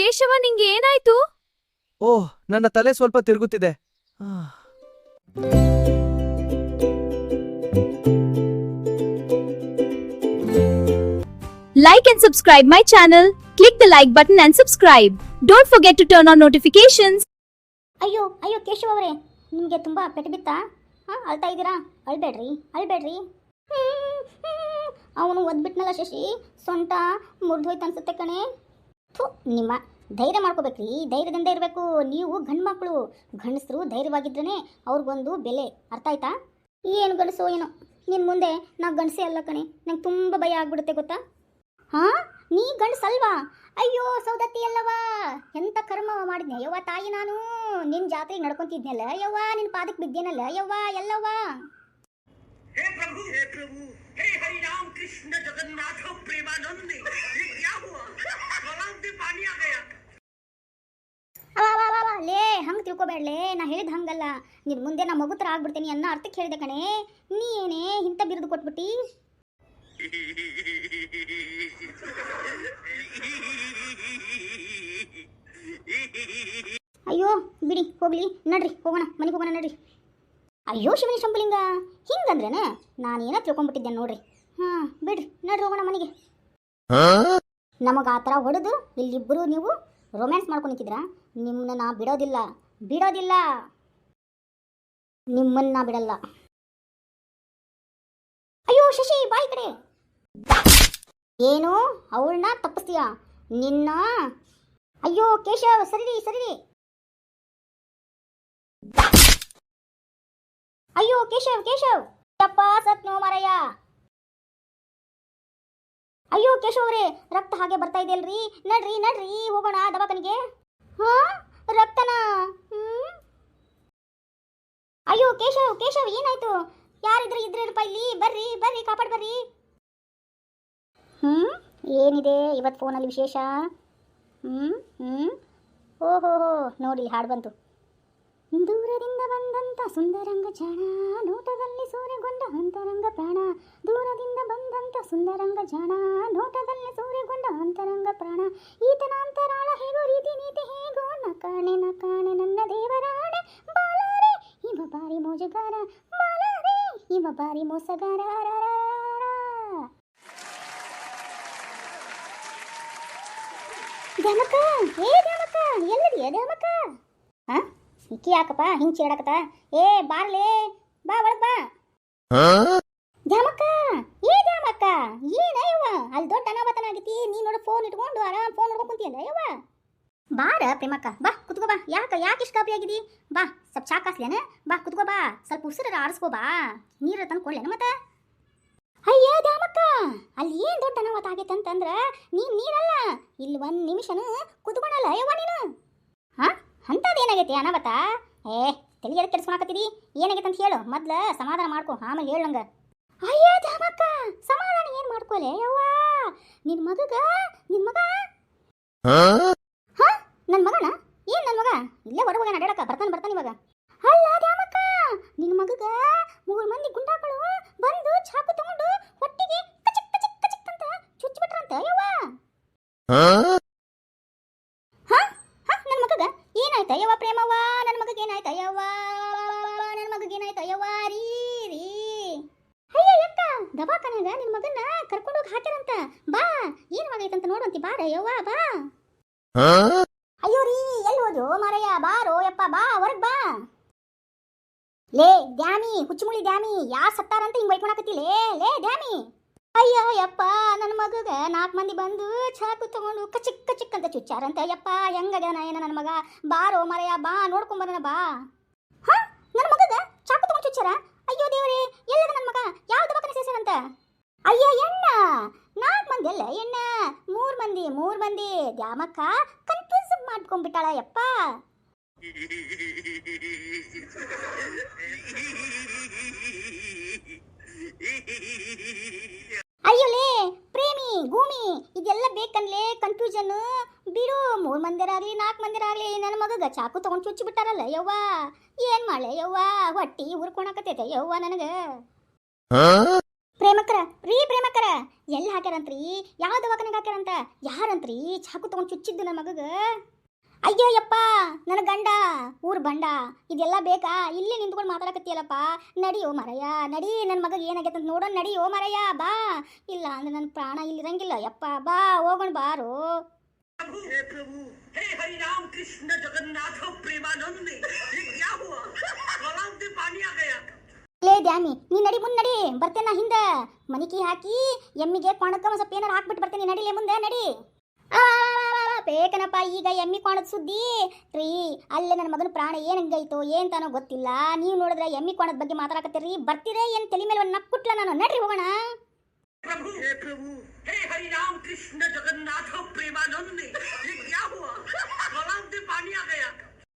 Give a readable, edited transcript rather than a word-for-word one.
ಕೇಶವ, ನಿಂಗೆ ಏನಾಯ್ತು? ಓಹ್, ನನ್ನ ತಲೆ ಸ್ವಲ್ಪ ತಿರುಗುತ್ತಿದೆ. Like and subscribe my channel. Click the like button and subscribe. Don't forget to turn on notifications. ಅಯ್ಯೋ ಅಯ್ಯೋ ಕೇಶವ ಅವರೇ, ನಿಮಗೆ ತುಂಬ ಪೆಟ್ಟು ಬಿತ್ತಾ? ಅಳ್ತಾ ಇದ್ದೀರಾ? ಅಳ್ಬೇಡ್ರಿ ಅಳ್ಬೇಡ್ರಿ. ಅವನು ಒದ್ಬಿಟ್ನಲ್ಲ ಶಶಿ, ಸೊಂಟ ಮುರಿದೋಯ್ತು ಅನ್ಸುತ್ತೆ ಕಣೆ. ಥು, ನಿಮ್ಮ ಧೈರ್ಯ ಮಾಡ್ಕೋಬೇಕ್ರಿ, ಧೈರ್ಯದಿಂದ ಇರಬೇಕು. ನೀವು ಗಂಡು ಮಕ್ಕಳು, ಗಂಡಸರು ಧೈರ್ಯವಾಗಿದ್ರೇ ಅವ್ರಿಗೊಂದು ಬೆಲೆ. ಅರ್ಥ ಆಯ್ತಾ? ಏನು ಗಂಡಸೋ ಏನೋ, ನಿನ್ನ ಮುಂದೆ ನಾ ಗಂಡಸೇ ಅಲ್ಲ ಕಣೆ. ನಂಗೆ ತುಂಬ ಭಯ ಆಗ್ಬಿಡುತ್ತೆ ಗೊತ್ತಾ? ಹಾಂ, ನೀ ಗಂಡಸಲ್ವಾ? ಅಯ್ಯೋ ಸೌದತ್ತಿ ಅಲ್ಲವಾ, ಎಂಥ ಕರ್ಮ ಮಾಡಿದ್ನೆ ಯವ್ವ ತಾಯಿ. ನಾನು ನಿನ್ನ ಜಾತ್ರೆಗೆ ನಡ್ಕೊಂತಿದ್ನಲ್ಲ ಯವ್ವ, ನಿನ್ನ ಪಾದಕ್ಕೆ ಬಿದ್ದೇನಲ್ಲ ಯವ್ವ, ಎಲ್ಲವ್ವ. हे प्रभु हे हरि राम कृष्ण जगन्नाथ प्रेमानंद, ये क्या हुआ? गलाव में पानी आ गया. ಲೇ, ಹಂಗೆ ತಿಳ್ಕೊಬೇಡ್ಲೇ, ನಾ ಹೇಳಿದ ಹಂಗಲ್ಲ. ನಿನ್ನ ಮುಂದೆ ನಾ ಮಗು ಥರ ಆಗ್ಬಿಡ್ತೇನೆ ಅನ್ನೋ ಅರ್ಥಕ್ಕೆ ಹೇಳಿದೆ ಕಣೆ. ನೀ ಏನೇ ಇಂಥ ಬಿರುದು ಕೊಟ್ಬಿಟ್ಟಿ? ಅಯ್ಯೋ ಬಿಡಿ, ಹೋಗ್ಲಿ ನಡ್ರಿ, ಹೋಗೋಣ ಮನೆಗೆ ಹೋಗೋಣ ನಡ್ರಿ. ಅಯ್ಯೋ ಶಿವನಿ ಶಂಭುಲಿಂಗ, ಹಿಂಗಂದ್ರೇನ? ನಾನೇನೋ ತಿಳ್ಕೊಂಡ್ಬಿಟ್ಟಿದ್ದೆ ನೋಡ್ರಿ. ಹಾಂ ಬಿಡ್ರಿ, ನಡ್ರಿ ಹೋಗೋಣ ಮನೆಗೆ. ನಮಗೆ ಆ ಥರ ಹೊಡೆದು ಇಲ್ಲಿಬ್ಬರು ನೀವು ರೊಮ್ಯಾನ್ಸ್ ಮಾಡ್ಕೊಂಡು ನಿಂತಿದ್ರಾ? ನಿಮ್ಮನ್ನ ನಾ ಬಿಡೋದಿಲ್ಲ, ಬಿಡೋದಿಲ್ಲ, ನಿಮ್ಮನ್ನ ನಾ ಬಿಡಲ್ಲ. ಅಯ್ಯೋ ಶಶಿ, ಬಾಯಿ ಕಡೆ. ಏನು ಅವಳನ್ನ ತಪ್ಪಿಸ್ತೀಯಾ? ನಿನ್ನ ಅಯ್ಯೋ ಕೇಶವ್, ಸರಿರಿ ಸರಿರಿ. ಅಯ್ಯೋ ಕೇಶವ್ ಕೇಶವ್, ಯಪ್ಪ ಸತ್ನೋ ಮಾರಯ್ಯ. ಅಯ್ಯೋ ಕೇಶವ್ ಅವರೇ, ರಕ್ತ ಹಾಗೆ ಬರ್ತಾ ಇದೆಯಲ್ರಿ. ನಡ್ರಿ ನಡ್ರಿ, ಹೋಗೋಣ ದವಾಖಾನಿಗೆ. ಹಾ, ರಕ್ತನಾ? ಅಯ್ಯೋ ಕೇಶವ್ ಕೇಶವ್, ಏನಾಯ್ತು? ಯಾರಿದ್ರು ಇದ್ರಪ್ಪ ಇಲ್ಲಿ, ಬರ್ರಿ ಬರ್ರಿ, ಕಾಪಾಡ್ ಬರ್ರಿ. ಏನಿದೆ ಇವತ್ತು ಫೋನಲ್ಲಿ ವಿಶೇಷ? ಓಹೋ ನೋಡಿ, ಹಾಡು ಬಂತು. ದೂರದಿಂದ ಬಂದಂತ ಸುಂದರಂಗ ಜಾಣ, ನೋಟದಲ್ಲಿ ಸೂರ್ಯಗೊಂಡ ಅಂತರಂಗ ಪ್ರಾಣ. ದೂರದಿಂದ ಬಂದಂತ ಸುಂದರಂಗ ಜಾಣ, ನೋಟದಲ್ಲಿ ಸೂರ್ಯಗೊಂಡ ಅಂತರಂಗ ಪ್ರಾಣ. ಈತನ ಅಂತರಾಳ ಹೇಗೋ, ರೀತಿ ನೀತಿ ಹೇಗೋ, ನಕಾಣೆ ನಕಾಣೆ ನನ್ನ ದೇವರಾಣೆ. ಬಾಲಾರೆ ಇವ ಬಾರಿ ಮೋಜಗಾರ, ಬಾಲಾರೆ ಇವ ಬಾರಿ ಮೋಸಗಾರ. ದ್ಯಾಮಕ್ಕ, ಏ ದ್ಯಾಮಕ್ಕ, ಎಲ್ಲದಿಯ ದ್ಯಾಮಕ್ಕ? ಹಾಂ, ಇಕ್ಕಿ ಯಾಕಪ್ಪ ಹಿಂಗೆ ಚೀಡಾಕತ್ತ? ಏ ಬಾರ್ಲೇ, ಬಾ ಒಳಗೆ ಬಾ. ದ್ಯಾಮಕ್ಕ, ಏ ದ್ಯಾಮಕ್ಕ, ಏನ ಯವ್ವ ಅಲ್ಲಿ ದೊಡ್ಡ ಅನಾಹುತನ ಆಗೈತಿ. ನೀ ನೋಡು ಫೋನ್ ಇಟ್ಕೊಂಡು ಆರಾಮ್ ಫೋನ್ ನೋಡ್ಕೊಂಡು ಕುಂತಿಯಲ್ಲ ಯವ್ವ. ಬಾರ ಪ್ರೇಮಕ್ಕ, ಬಾ ಕುತ್ಕೋ ಬಾ. ಯಾಕೆ ಇಷ್ಟು ಕಾಪಿ ಆಗಿದಿ? ಬಾ, ಸ್ವಲ್ಪ ಚಾ ಕಾಸ್ಲೇನ? ಬಾ ಕುತ್ಕೋ ಬಾ, ಸ್ವಲ್ಪ ಉಸಿರ ಆರಿಸ್ಕೋ ಬಾ. ನೀರು ತಂದು ಕೊಡ್ಲೇನ ಮತ್ತೆ? ಅಯ್ಯ ದ್ಯಾಮಕ್ಕ, ಅಲ್ಲಿ ಏನು ದೊಡ್ಡ ಅನಾಹುತ ಆಗೈತೆ ಅಂತಂದ್ರೆ ನೀನು ನೀರಲ್ಲ, ಇಲ್ಲಿ ಒಂದು ನಿಮಿಷನೂ ಕುತ್ಕೊಳಲ್ಲ ಯವ್ವ ನೀನು. ಹಾಂ, ಅಂಥದ್ದೇನಾಗೈತಿ ಅನಾಹುತ? ತಲೆ ಎದಕ್ಕೆ ಕೆಡಿಸ್ಕೊಳಕತ್ತಿದಿ? ಏನಾಗೈತೆ ಅಂತ ಹೇಳು ಮೊದ್ಲು, ಸಮಾಧಾನ ಮಾಡ್ಕೊ, ಆಮೇಲೆ ಹೇಳು ನಂಗೆ. ಅಯ್ಯ ದ್ಯಾಮಕ್ಕ, ಸಮಾಧಾನ ಏನು ಮಾಡ್ಕೊಲೆ ಯವ್ವ? ನಿನ್ನ ಮಗ ಹಾಂ, ನನ್ನ ಮಗನ? ಏನು ನನ್ನ ಮಗ? ಇಲ್ಲೇ ಹೊರಗೆ ಹೋಗಿ ಅಡ್ಯಾಡಕ ಬರ್ತಾನೆ ಇವಾಗ. ಅಲ್ಲ ದ್ಯಾಮಕ್ಕ, ನಿನ್ನ ಮಗಗ 3 ಮಂದಿ ಗುಂಡಾಗಳು ಬಂದು ಚಾಕು ತಗೊಂಡು ಹೊಟ್ಟಿಗೆ ಕಚಿಕ್ ಕಚಿಕ್ ಕಚಿಕ್ ಅಂತ ಚುಚ್ಚಿಬಿಟ್ರಂತ ಯವ್ವ. ನನ್ನ ಮಗಗ ಏನಾಯ್ತ ಯವ್ವ? ಪ್ರೇಮವ್ವ, ನನ್ನ ಮಗಗೆ ಏನಾಯ್ತ ಯವ್ವ? ನನ್ನ ಮಗಗೆ ಏನಾಯ್ತ ಯವ್ವ? ರೀ ರೀ ಅಯ್ಯ ಯಕ್ಕ, ದವಾಖಾನೆಗ ನಿನ್ನ ಮಗನ್ನ ಕರ್ಕೊಂಡೋಗಿ ಹಾಕ್ಯಾರಂತ. ಬಾ, ಏನು ಆಗೈತಂತ ನೋಡುವಂತಿ, ಬಾರ ಯವ್ವ ಬಾ. ಅಯ್ಯೋ ರೀ, ಎಲ್ಲಿ ಹೋದ್ಯೋ ಮಾರಯ್ಯ? ಬಾರೋ ಯಪ್ಪ, ಬಾ ಹೊರಗೆ ಬಾ. ಲೇ ದ್ಯಾಮಿ, ಹುಚ್ಚುಮುಳಿ ದ್ಯಾಮಿ, ಯಾರು ಸತ್ತಾರಂತ ಹಿಂಗೆ ಬೈಕೊಳಕತ್ತಿಲೇ? ಲೇ ದ್ಯಾಮಿ. ಅಯ್ಯ ಯಪ್ಪ, ನನ್ನ ಮಗಗ 4 ಮಂದಿ ಬಂದು ಚಾಕು ತಗೊಂಡು ಕಚಿಕ್ ಕಚಿಕ್ ಅಂತ ಚುಚ್ಚಾರಂತ ಯಪ್ಪ. ಹೆಂಗದ ಏನ ನನ್ನ ಮಗ? ಬಾರೋ ಮಾರಯ್ಯ, ಬಾ ನೋಡ್ಕೊಂಬರೋಣ ಬಾ. ಹಾಂ, ನನ್ನ ಮಗಗ ಚಾಕು ತಗೊಂಡು ಚುಚ್ಚಾರ? ಅಯ್ಯೋ ದೇವರೇ, ಎಲ್ಲದ ನನ್ನ ಮಗ? ಯಾವ ದವಾಖಾನೆ ಸೇರ್ಸರಂತ? ಅಯ್ಯ ಎಣ್ಣ 4 ಮಂದಿ ಅಲ್ಲ ಎಣ್ಣ, 3 ಮಂದಿ. ದ್ಯಾಮಕ್ಕ ಕನ್ಫ್ಯೂಸ್ ಮಾಡ್ಕೊಂಡ್ಬಿಟ್ಟಾಳ ಯಪ್ಪ. ಅಯ್ಯೋಲೇ ಪ್ರೇಮಿ ಗೂಮಿ, ಇದೆಲ್ಲ ಬೇಕನ್ಲೇ ಕನ್ಫ್ಯೂಷನ್ ಬಿಡು. 3 ಮಂದಿರಾಗ್ಲಿ 4 ಮಂದಿರಾಗ್ಲಿ, ನನ್ನ ಮಗಗ ಚಾಕು ತಗೊಂಡು ಚುಚ್ಚಿ ಬಿಟ್ಟಾರಲ್ಲ ಯವ್ವ. ಏನ್ ಮಾಡ್ಲೆ ಯವ್ವ? ಹೊಟ್ಟಿ ಉರ್ಕೊಳಕತ್ತೈತೆ ಯವ್ವ ನನಗ. ಪ್ರೇಮಕರ ಪ್ರೇಮಕರ ಎಲ್ಲಿ ಹಾಕ್ಯಾರಂತ್ರಿ? ಯಾವ ದವಾಖಾನೆಗೆ ಹಾಕ್ಯಾರಂತ? ಯಾರಂತ್ರಿ ಚಾಕು ತಗೊಂಡು ಚುಚ್ಚಿದ್ದು ನನ್ನ ಮಗಗ? ಅಯ್ಯೋ ಯಪ್ಪ, ನನ್ನ ಗಂಡ ಊರ್ ಬಂಡ, ಇದೆಲ್ಲ ಬೇಕಾ? ಇಲ್ಲಿ ನಿಂತ್ಕೊಂಡು ಮಾತಾಡಕತ್ತೀಯಲ್ಲಪ್ಪ. ನಡಿಯೋ ಮರಯ್ಯ, ನಡಿ, ನನ್ನ ಮಗ ಏನಾಗೈತೆ ಅಂತ ನೋಡೋಣ. ನಡಿಯೋ ಮರಯ್ಯ, ಬಾ. ಇಲ್ಲ ಅಂದ್ರೆ ನನ್ನ ಪ್ರಾಣ ಇಲ್ಲಿರಂಗಿಲ್ಲ. ಯಪ್ಪ ಬಾ, ಹೋಗೋಣ ಬಾರೋ. प्रभु हे हरि राम कृष्ण जगन्नाथ प्रेमानंद ये क्या हुआ? गलाव से पानी आ गया। ಲೇ ದ್ಯಾಮಿ, ನೀ ನಡಿ, ಮುಂದೆ ನಡಿ, ಬರ್ತೇನೆ ಹಿಂದ. ಮನಿಕಿ ಹಾಕಿ ಎಮ್ಮಿಗೆ ಕೊಣಕ್ಕ ಒಂದು ಸ್ವಲ್ಪ ಏನಾರು ಹಾಕ್ಬಿಟ್ಟು ಬರ್ತೇನೆ. ನಡಿಲೇ ಮುಂದೆ ನಡಿ. ಬೇಕನಪ್ಪ, ಈಗ ಎಮ್ಮಿ ಕೋಣದ ಸುದ್ದಿ ರೀ. ಅಲ್ಲೇ ನನ್ನ ಮಗನ ಪ್ರಾಣ ಏನಂಗೈತೋ ಏನ್ತಾನೋ ಗೊತ್ತಿಲ್ಲ. ನೀವು ನೋಡಿದ್ರೆ ಎಮ್ಮಿ ಕೋಣದ ಬಗ್ಗೆ ಮಾತಾಡಕತ್ತೀರಿ. ಬರ್ತೀರೇ ಏನು ತಲೆ ಮೇಲೆ ಒಂದು ನಕ್ಕುಟ್ಲ ನಾನು. ನಡ್ರಿ ಹೋಗೋಣ. प्रभु हे हरि राम कृष्ण जगन्नाथ प्रेमानंद ये क्या हुआ? गलाव से पानी आ गया।